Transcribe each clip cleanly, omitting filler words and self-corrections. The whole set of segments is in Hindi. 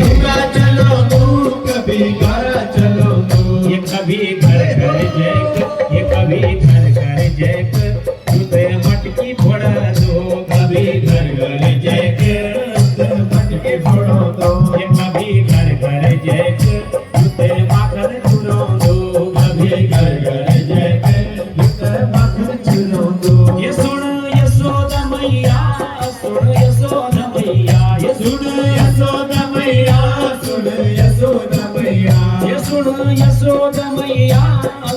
उगा चलो तू, कभी गारा चलो तू। ये कभी घर घर जैक, ये कभी घर घर जैक, तुझे मटकी फोड़ा दो। कभी घर घर जैक, मटके फोड़ो दो। ये कभी घर घर जैक, तुझे माखन चुनो दो। कभी घर घर जैक, माखन चुनो दो। ये सुन यशोदा मैया, सुन यशोदा मैया, ये सुन यशोदा मैया, सुन यशोदा मैया। ये सुन यशोदा मैया,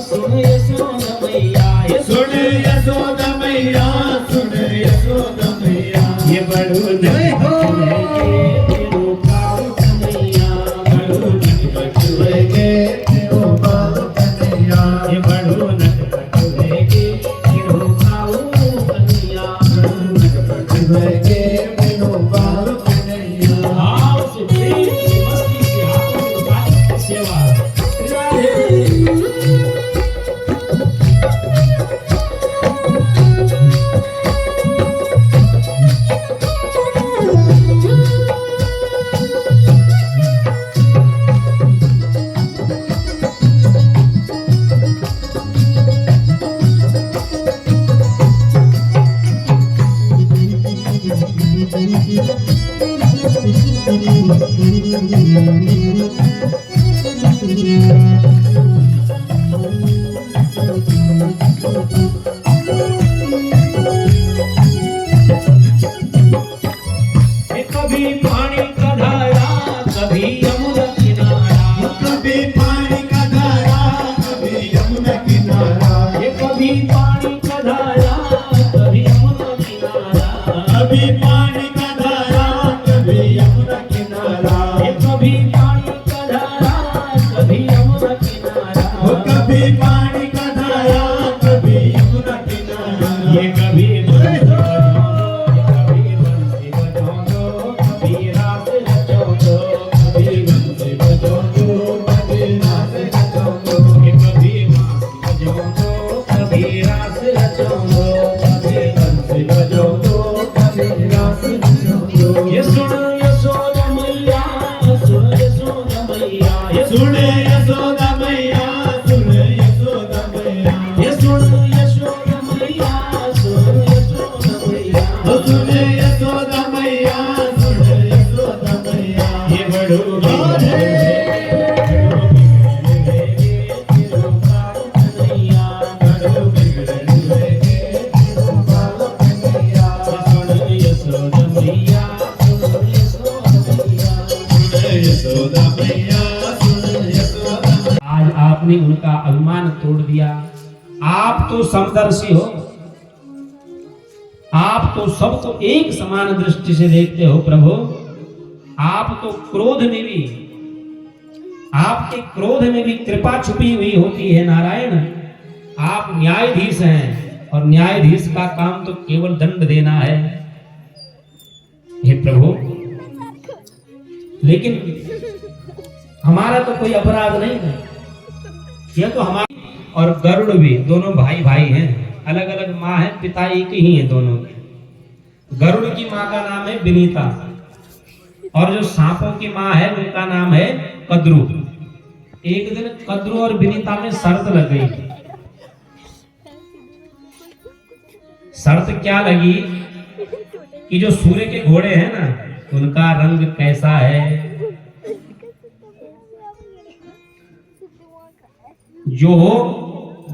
सुन यशोदा मैया, ये सुन यशोदा मैया, सुन यशोदा मैया। ये बड़ू जय हो। तेरो पाव कन्हैया, बड़ू नटखट के तेरो पाव कन्हैया। ये बड़ू नटखट के तेरो पाव कन्हैया। नटखट के तेरो पाव कन्हैया। आओ से प्रेम से मस्ती से हाथों में उठाने की सेवा। कभी पानी का धारा, कभी यमुना किनारा। कभी पानी का धारा, कभी यमुना किनारा। ये कभी पानी का धारा, कभी यमुना किनारा। कभी पानी का धारा, कभी यमुना किनारा। ये कभी पानी का धारा, कभी यमुना किनारा। वो कभी पानी का धारा, कभी यमुना किनारा। ये कभी बंसी बजाओ दो, कभी रास रचो दो। कभी बंसी बजाओ दो, कभी नाच रचो दो। ये कभी बांसुरी बजाओ दो, कभी रास रचो दो। कभी बंसी बजाओ दो, कभी नाच रचो दो। ये सुन यशोदा मैया, सुन यशोदा मैया, ये सुन यशोदा मैया, सुन यशोदा मैया। ये सुन यशोदा मैया, सुन यशोदा मैया। ओ सुन यशोदा मैया, सुन यशोदा मैया। ये बड़ू यशोदा मैया, सुन यशोदा मैया। आज आपने उनका अभिमान तोड़ दिया। आप तो समदर्शी हो, आप तो सबको एक समान दृष्टि से देखते हो प्रभु। आप तो क्रोध में भी, आपके क्रोध में भी कृपा छुपी हुई होती है नारायण। आप न्यायाधीश हैं और न्यायाधीश का काम तो केवल दंड देना है हे प्रभु। लेकिन हमारा तो कोई अपराध नहीं है, यह तो हमारी। और गरुड़ भी दोनों भाई भाई हैं, अलग अलग माँ है, पिता एक ही है दोनों। गरुड़ की माँ का नाम है विनीता और जो सांपों की माँ है उनका नाम है कद्रू। एक दिन कद्रू और विनीता में शर्त लग गई। शर्त क्या लगी कि जो सूर्य के घोड़े हैं ना उनका रंग कैसा है। जो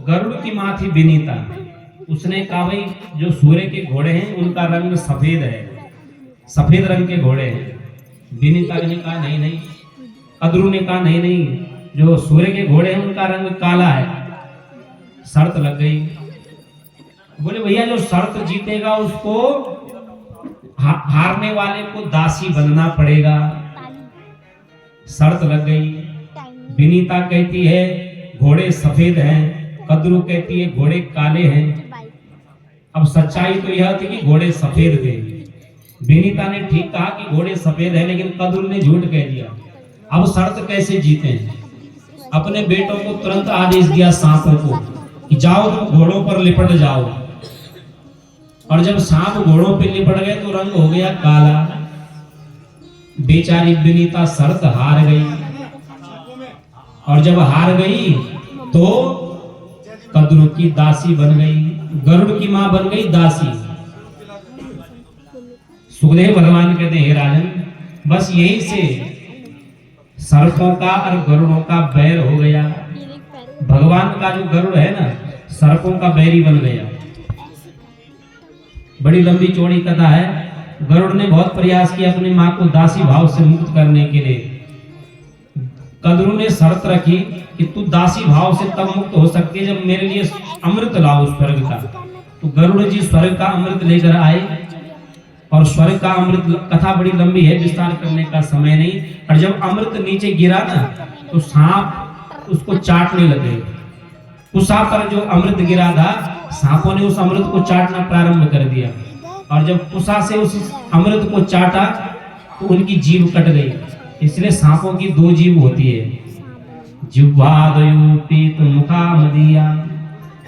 गरुड़ की माँ थी विनीता, उसने कहा भाई जो सूर्य के घोड़े हैं उनका रंग सफेद है, सफेद रंग के घोड़े हैं। विनीता ने कहा नहीं नहीं, कद्रू ने कहा नहीं नहीं, जो सूर्य के घोड़े हैं उनका रंग काला है। शर्त लग गई। बोले भैया जो शर्त जीतेगा उसको हारने वाले को दासी बनना पड़ेगा। शर्त लग गई। विनीता कहती है घोड़े सफेद हैं, कद्रू कहती है घोड़े काले हैं। अब सच्चाई तो यह थी कि घोड़े सफेद थे। विनीता ने ठीक कहा कि घोड़े सफेद है, लेकिन कद्रू ने झूठ कह दिया। अब शर्त कैसे जीते? अपने बेटों को तुरंत आदेश दिया सांपों को कि जाओ तुम घोड़ों पर लिपट जाओ। और जब सांप घोड़ों पर लिपट गए तो रंग हो गया काला। बेचारी विनीता शर्त हार गई, और जब हार गई तो कद्रू की दासी बन गई, गरुड़ की मां बन गई दासी। सुखदेव भगवान कहते हैं, हे राजन, बस यहीं से सर्पों का और गरुड़ों का बैर हो गया। भगवान का जो गरुड़ है ना, सर्पों का बैरी बन गया। बड़ी लंबी चौड़ी कथा है। गरुड़ ने बहुत प्रयास किया अपनी मां को दासी भाव से मुक्त करने के लिए। कद्रू ने शर्त रखी कि तू दासी भाव से तब मुक्त हो सकती है जब मेरे लिए अमृत लाओ स्वर्ग का। तो गरुड़ जी स्वर्ग का अमृत लेकर आए, और स्वर्ग का अमृत, कथा बड़ी लंबी है, विस्तार करने का समय नहीं। और जब अमृत नीचे गिरा ना, तो सांप उसको चाटने लगे। कुसा पर जो अमृत गिरा था, सांपों ने उस अमृत को चाटना प्रारंभ कर दिया, और जब कुसा से उस अमृत को चाटा तो उनकी जीभ कट गई। इसलिए सांपों की दो जीभ होती है, जिह्वादयो पीत मुखामदिया।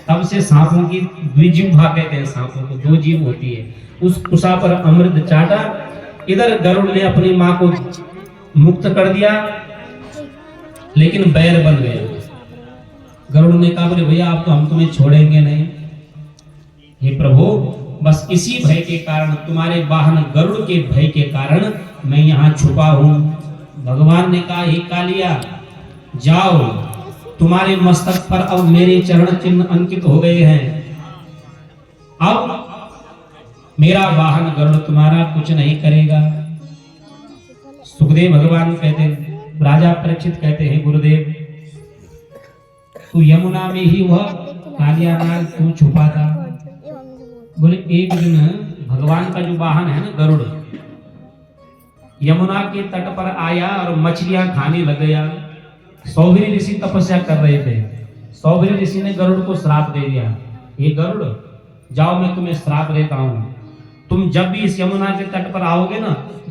तब से सांपों की द्विजिह्वा कहते हैं, सांपों को दो जीभ होती है। उस कुसा पर अमृत चाटा, इधर गरुड़ ने अपनी मां को मुक्त कर दिया, लेकिन बैर बन गया। गरुड़ ने कहा, बोले भैया अब तो हम तुम्हें छोड़ेंगे नहीं। हे प्रभु, बस इसी भय के कारण, तुम्हारे वाहन गरुड़ के भय के कारण मैं यहाँ छुपा हूं। भगवान ने कहा, हे कालिया, जाओ, तुम्हारे मस्तक पर अब मेरे चरण चिन्ह अंकित हो गए हैं। अब मेरा वाहन गरुड़ तुम्हारा कुछ नहीं करेगा। सुखदेव भगवान कहते हैं, राजा परीक्षित कहते हैं, गुरुदेव, तू यमुना में ही वह कालिया नाग क्यों छुपा था? बोले, एक दिन भगवान का जो वाहन है ना गरुड़, यमुना के तट पर आया और मछलियां खाने लग गया। सौभरी ऋषि तपस्या कर रहे थे। सौभरी ऋषि ने गरुड़ को श्राप दे दिया, ये गरुड़, जाओ मैं तुम्हें श्राप देता हूं, तुम जब भी इस यमुना के तट पर आओगे ना,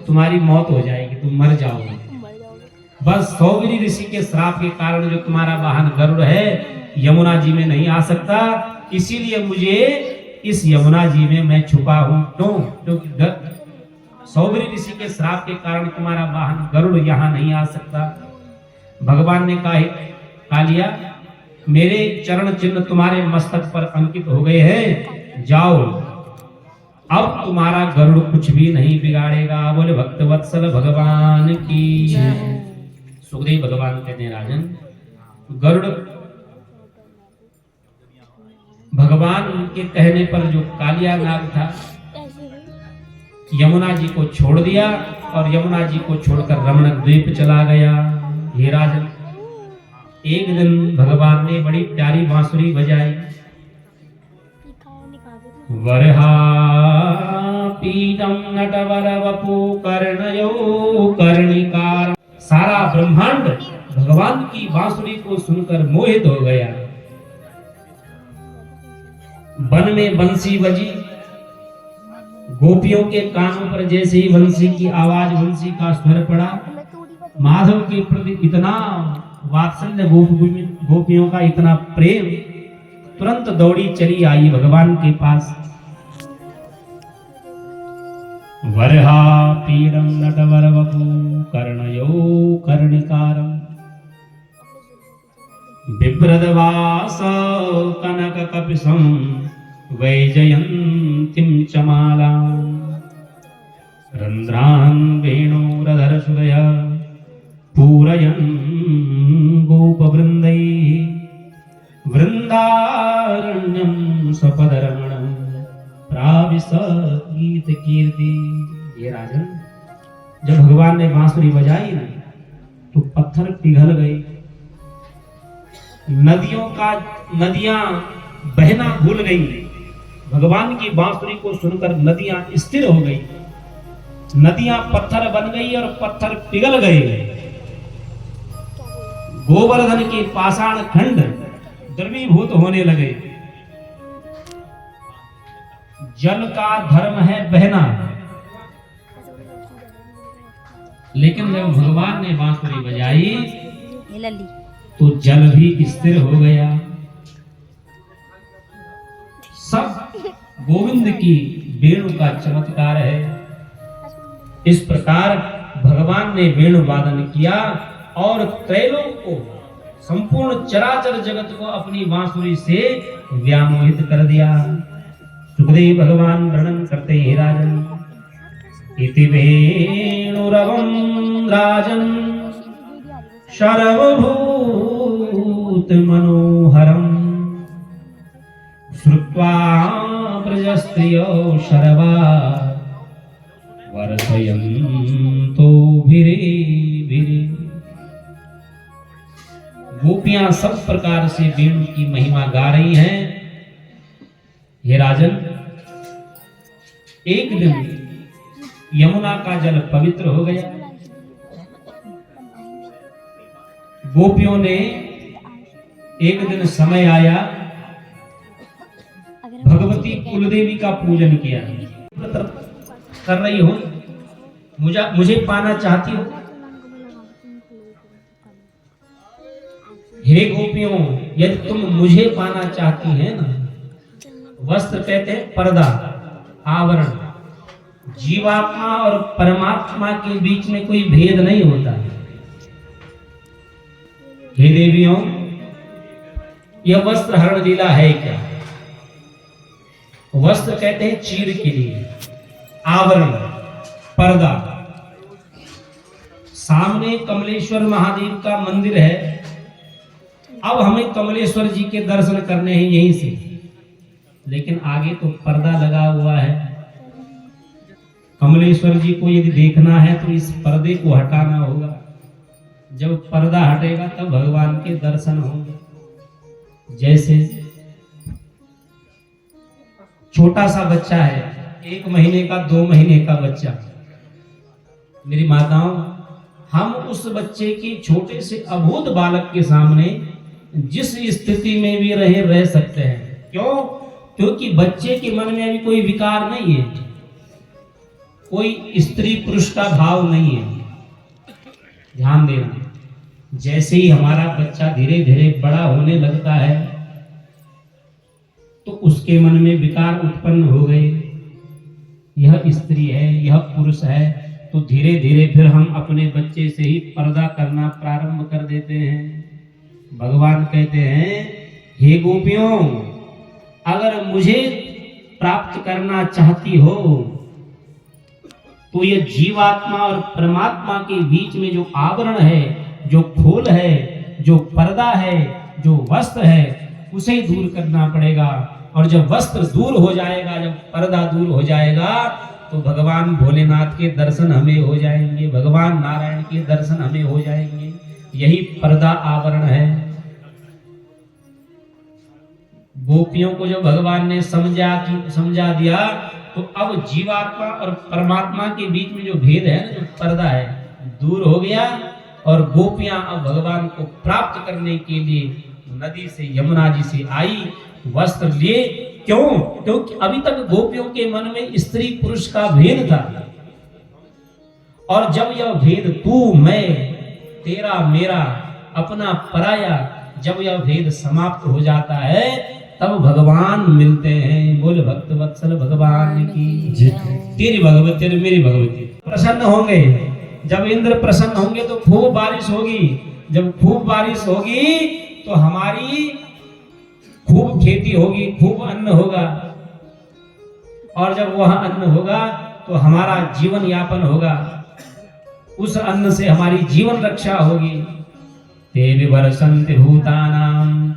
तुम्हारी मौत हो जाएगी, तुम मर जाओगे। बस सौभरी ऋषि के श्राप के कारण जो तुम्हारा वाहन गरुड़ है यमुना जी में नहीं आ सकता, इसीलिए मुझे इस यमुना जी में मैं छुपा हूं। क्योंकि सौभरी ऋषि के श्राप के कारण तुम्हारा वाहन गरुड़ यहां नहीं आ सकता। भगवान ने कहा, कालिया, मेरे चरण चिन्ह तुम्हारे मस्तक पर अंकित हो गए हैं, जाओ, अब तुम्हारा गरुड़ कुछ भी नहीं बिगाड़ेगा। बोले भक्तवत्सल भगवान की। सुखदेव भगवान कहते हैं, राजन, गरुड़ भगवान के कहने पर जो कालिया नाग था, यमुना जी को छोड़ दिया और यमुना जी को छोड़कर रमण द्वीप चला गया। हे राजन, एक दिन भगवान ने बड़ी प्यारी बांसुरी बजाई। वरहा पीतम नटवर वपु कर्णयो कर्णिकार। सारा ब्रह्मांड भगवान की बांसुरी को सुनकर मोहित हो गया। वन में बंसी बजी, गोपियों के कानों पर जैसे ही बंसी की आवाज, बंसी का स्वर पड़ा, माधव के प्रति इतना वात्सल्य, गोपियों का इतना प्रेम, तुरंत दौड़ी चली आई भगवान के पास। वरहा पीडम नटवर वपु कर्णयो कर्णिकारम बिभ्रदवास कनक कपिसं वैजयन्तीं चमालां रंध्रान् वेणुरधर सुदय पूरयन् गोपवृन्दै वृंदारण्यं स्वपदरमणं प्राविश गीत कीर्ति। ये राजन, जब भगवान ने बांसुरी बजाई ना, तो पत्थर पिघल गए, नदियां बहना भूल गई। भगवान की बांसुरी को सुनकर नदियां स्थिर हो गई, नदियां पत्थर बन गई और पत्थर पिघल गए। गोवर्धन के पाषाण खंड द्रवीभूत होने लगे। जल का धर्म है बहना, लेकिन जब भगवान ने बांसुरी बजाई तो जल भी स्थिर हो गया। सब गोविंद की वेणु का चमत्कार है। इस प्रकार भगवान ने वेणु वादन किया और त्रैलोक को, संपूर्ण चराचर जगत को अपनी बांसुरी से व्यामोहित कर दिया। सुखदेव भगवान वर्णन करते हैं राजन, इति वेणुरवं राजन सर्वभूत मनोहरम श्रुत्वा ब्रजस्त्रियो शर्वा वर्षयन्तो भिरे भिरे। गोपियां सब प्रकार से वेणु की महिमा गा रही हैं। हे राजन, एक दिन यमुना का जल पवित्र हो गया। गोपियों ने एक दिन समय आया, भगवती कुलदेवी का पूजन किया। कर रही हो, मुझे पाना चाहती हो? हे गोपियों, यदि तुम मुझे पाना चाहती हैं ना, वस्त्र कहते हैं पर्दा, आवरण। जीवात्मा और परमात्मा के बीच में कोई भेद नहीं होता। हे देवियों, यह वस्त्र हरण लीला है क्या? वस्त्र कहते हैं चीर के लिए, आवरण, पर्दा। सामने कमलेश्वर महादेव का मंदिर है। अब हमें कमलेश्वर जी के दर्शन करने हैं यहीं से, लेकिन आगे तो पर्दा लगा हुआ है। कमलेश्वर जी को यदि देखना है तो इस पर्दे को हटाना होगा। जब पर्दा हटेगा तब भगवान के दर्शन होंगे। जैसे छोटा सा बच्चा है, 1 महीने का, 2 महीने का बच्चा, मेरी माताओं, हम उस बच्चे के छोटे से अबोध बालक के सामने जिस स्थिति में भी रह सकते हैं। क्यों? क्योंकि बच्चे के मन में अभी कोई विकार नहीं है, कोई स्त्री पुरुष का भाव नहीं है। ध्यान देना, जैसे ही हमारा बच्चा धीरे धीरे बड़ा होने लगता है तो उसके मन में विकार उत्पन्न हो गए, यह स्त्री है, यह पुरुष है, तो धीरे धीरे फिर हम अपने बच्चे से ही पर्दा करना प्रारंभ कर देते हैं। भगवान कहते हैं, हे गोपियों, अगर मुझे प्राप्त करना चाहती हो तो ये जीवात्मा और परमात्मा के बीच में जो आवरण है, जो खोल है, जो पर्दा है, जो वस्त्र है, उसे दूर करना पड़ेगा। और जब वस्त्र दूर हो जाएगा, जब पर्दा दूर हो जाएगा, तो भगवान भोलेनाथ के दर्शन हमें हो जाएंगे, भगवान नारायण के दर्शन हमें हो जाएंगे। यही पर्दा आवरण है। गोपियों को जो भगवान ने समझा दिया, तो अब जीवात्मा और परमात्मा के बीच में जो भेद है ना, जो पर्दा है, दूर हो गया। और गोपियां अब भगवान को प्राप्त करने के लिए नदी से, यमुना जी से आई, वस्त्र लिए। क्यों? क्योंकि अभी तक गोपियों के मन में स्त्री पुरुष का भेद था। और जब यह भेद तू मैं, तेरा मेरा, अपना पराया, जब यह भेद समाप्त हो जाता है, तब भगवान मिलते हैं। बोल भक्त वत्सल भगवान की। तेरी भगवती और मेरी भगवती प्रसन्न होंगे। जब इंद्र प्रसन्न होंगे तो खूब बारिश होगी। जब खूब बारिश होगी तो हमारी खूब खेती होगी, खूब अन्न होगा। और जब वह अन्न होगा तो हमारा जीवन यापन होगा, उस अन्न से हमारी जीवन रक्षा होगी। ते विवर्षन्ति भूतानां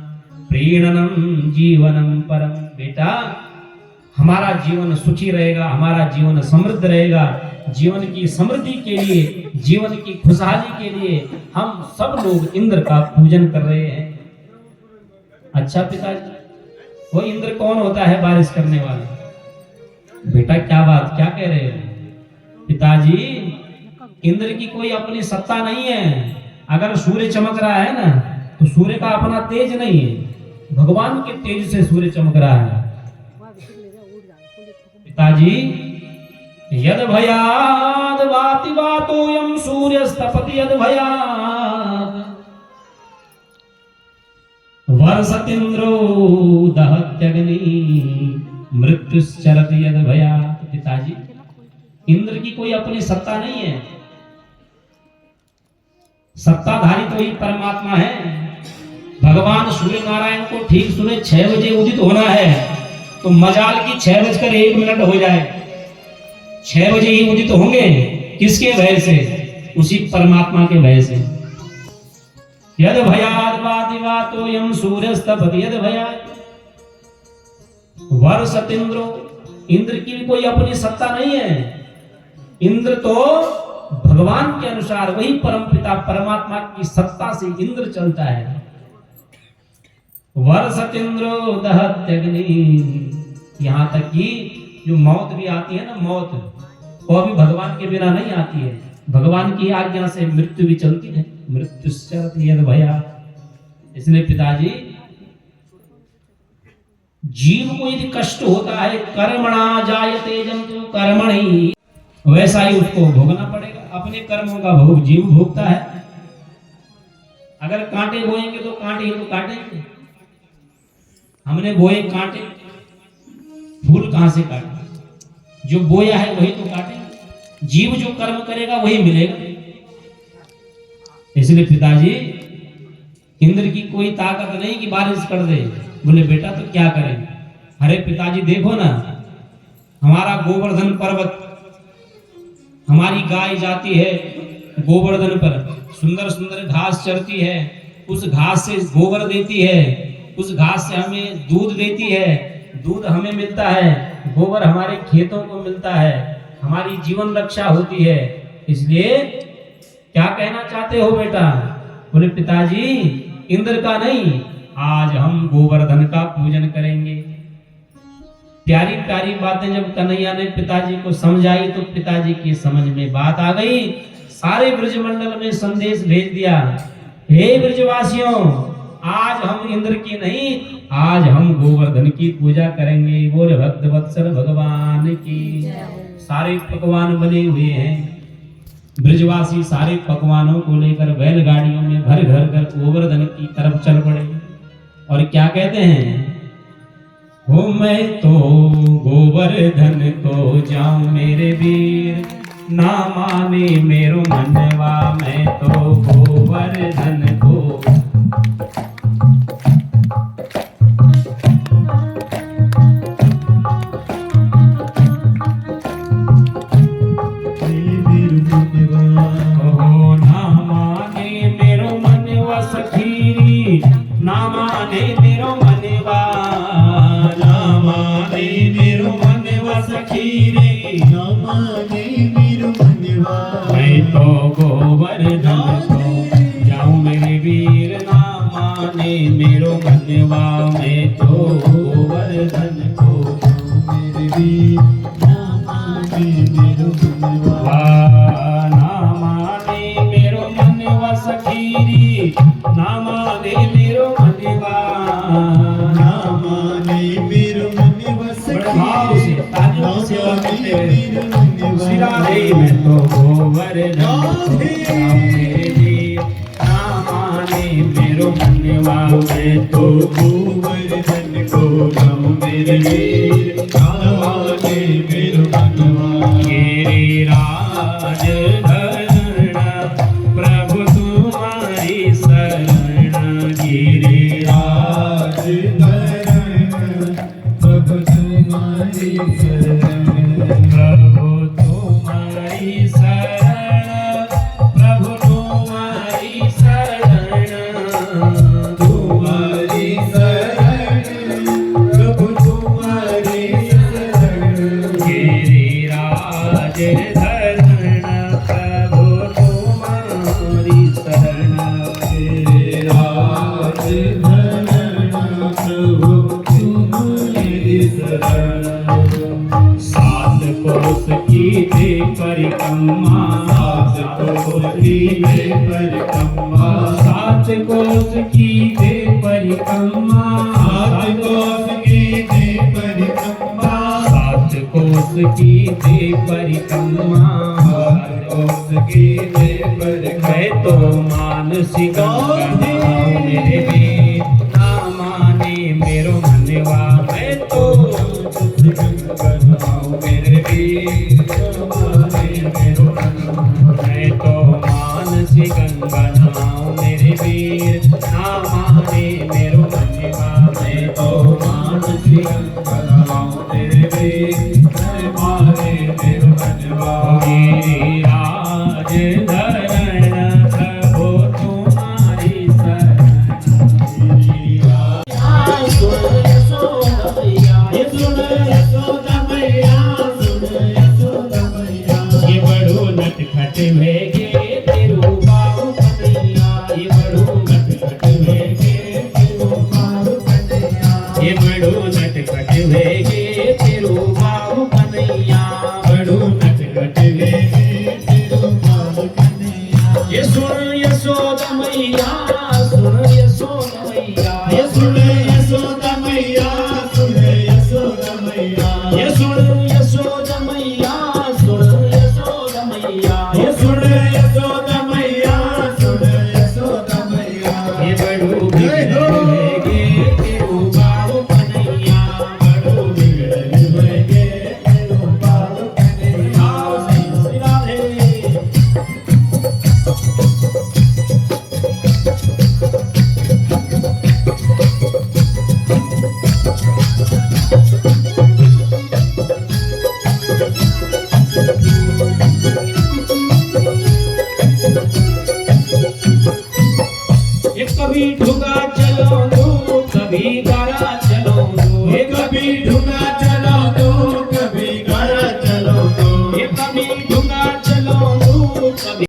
प्रीणनम जीवनम परम। बेटा, हमारा जीवन सुखी रहेगा, हमारा जीवन समृद्ध रहेगा। जीवन की समृद्धि के लिए, जीवन की खुशहाली के लिए हम सब लोग इंद्र का पूजन कर रहे हैं। अच्छा पिताजी, वो इंद्र कौन होता है बारिश करने वाला? बेटा क्या बात, क्या कह रहे हो? पिताजी, इंद्र की कोई अपनी सत्ता नहीं है। अगर सूर्य चमक रहा है ना, तो सूर्य का अपना तेज नहीं है, भगवान के तेज से सूर्य चमक रहा है। पिताजी, यद भयाद वाति वातोयम सूर्यस्तपति यद भयाद वर्षतीन्द्रो दहत्यग्नि मृत्युश्चरति यद भयाद। पिताजी, इंद्र की कोई अपनी सत्ता नहीं है। सत्ताधारी तो ही परमात्मा है। भगवान सूर्य नारायण को ठीक सुबह 6 बजे उदित होना है, तो मजाल की 6:01 हो जाए, 6 बजे ही उदित होंगे। किसके भय से? उसी परमात्मा के भय से। यद भयाद वादिवातो यम सूर्यस्तपति यद भयाद वर्षतीन्द्रो। इंद्र की भी कोई अपनी सत्ता नहीं है। इंद्र तो भगवान के अनुसार, वही परमपिता परमात्मा की सत्ता से इंद्र चलता है। वर्षतीन्द्रो दहत्यग्नि। यहां तक कि जो मौत भी आती है ना, मौत वो भी भगवान के बिना नहीं आती है, भगवान की आज्ञा से मृत्यु भी चलती है। मृत्युश्चरति यद भया। इसलिए पिताजी, जीव को यदि कष्ट होता है, कर्मणा जायते जंतु कर्मणि, वैसा ही उसको भोगना पड़ेगा। अपने कर्मों का भोग जीव भोगता है। अगर कांटे बोएंगे तो कांटे ही तो काटेंगे। हमने बोए कांटे, फूल कहां से काटे? जो बोया है वही तो काटेंगे। जीव जो कर्म करेगा वही मिलेगा। इसलिए पिताजी, इंद्र की कोई ताकत नहीं कि बारिश कर दे। बोले बेटा तो क्या करें? अरे पिताजी देखो ना, हमारा गोवर्धन पर्वत, हमारी गाय जाती है गोवर्धन पर, सुंदर सुंदर घास चरती है, उस घास से गोबर देती है, उस घास से हमें दूध देती है, दूध हमें मिलता है, गोबर हमारे खेतों को मिलता है, हमारी जीवन रक्षा होती है। इसलिए क्या कहना चाहते हो बेटा? बोले पिताजी, इंद्र का नहीं, आज हम गोवर्धन का पूजन करेंगे। प्यारी प्यारी बातें जब कन्हैया ने पिताजी को समझाई तो पिताजी की समझ में बात आ गई। सारे ब्रजमंडल में संदेश भेज दिया, हे ब्रजवासियों, आज हम इंद्र की नहीं, आज हम गोवर्धन की पूजा करेंगे। बोले भक्त वत्सल भगवान की। सारे पकवान बने हुए हैं। ब्रजवासी सारे पकवानों को लेकर बैलगाड़ियों में भर घर कर गोवर्धन की तरफ चल पड़े। और क्या कहते हैं? हो मैं तो गोवर्धन को जाऊं मेरे वीर, ना माने मेरो मनवा, मैं तो गोवर्धन को। मैं तो गोवर्धन को जाऊं मेरे वीर, ना माने मेरो मनवा, मैं तो गोवर्धन को मेरे वीर, ना माने मेरो मनवा, ना माने मेरो मनवा सखीरी, ना माने मेरो मनवा, ना माने मेरो मनवा सखीरी। सेवा करते हुए मैं तो गोवर्धन को मेरे वीर, ना माने मेरो मनवा, मैं तो गोवर्धन को जाऊं मेरे वीर, ना माने मेरो मनवा। गिरिराज धरण प्रभु तुम्हारी शरण, गिरिराज धरण प्रभु तुम्हारी शरण, प्रभु तुम्हारी शरण, प्रभु तुम्हारी शरण, तुम्हारी शरण, प्रभु तुम्हारी शरण। गिरिराज धरण प्रभु तुम्हारी शरण, गिरिराज धरण प्रभु तुम्हारी शरण। सात कोस की दे परिक्रमा, सात कोस की दे परिक्रमा, सात कोस की दे परिक्रमा, सात कोस की दे परिक्रमा, सात कोस की दे परिक्रमा, सात कोस की दे परिक्रमा। मैं तो मानसिक मेरे वीर, ना माने मेरो मनवा, मैं तो मेरे वीर, मैं तो मानसी गंगा बनाओ मेरे वीर ना माने मेरो मनवा मैं तो मानसी बनाओ तेरे वीर मैं माने मेरो मनवा मेरी राज धरण प्रभु तुम्हारी शरण ये सुन यशोदा मैया सुन यशोदा मैया ये बड़ो नटखट भेगे तेरू बाबू कन्हैया ये बड़ो नटखट भेगे तेरो बाल कन्हैया ये बड़ो नटखट भेगे तेरू बाबू कन्हैया बड़ो नटखट भेगे तेरो बाल कन्हैया ये सुन यशोदा मैया सुन यशोदा मैया ये सुन यशोदा मैया सुन यशोदा मैया ये सुन यशोदा मैया सुन यशोदा मैया ये सुन यशोदा मैया सुन यशोदा मैया ये बड़ो बिगड़ेगे तेरू बाबू कन्हैया बड़ो बिगड़ेगे तेरो बाल कन्हैया श्री राधे ये कभी ढुका चलो कभी गारा चलो ये कभी ढूंढा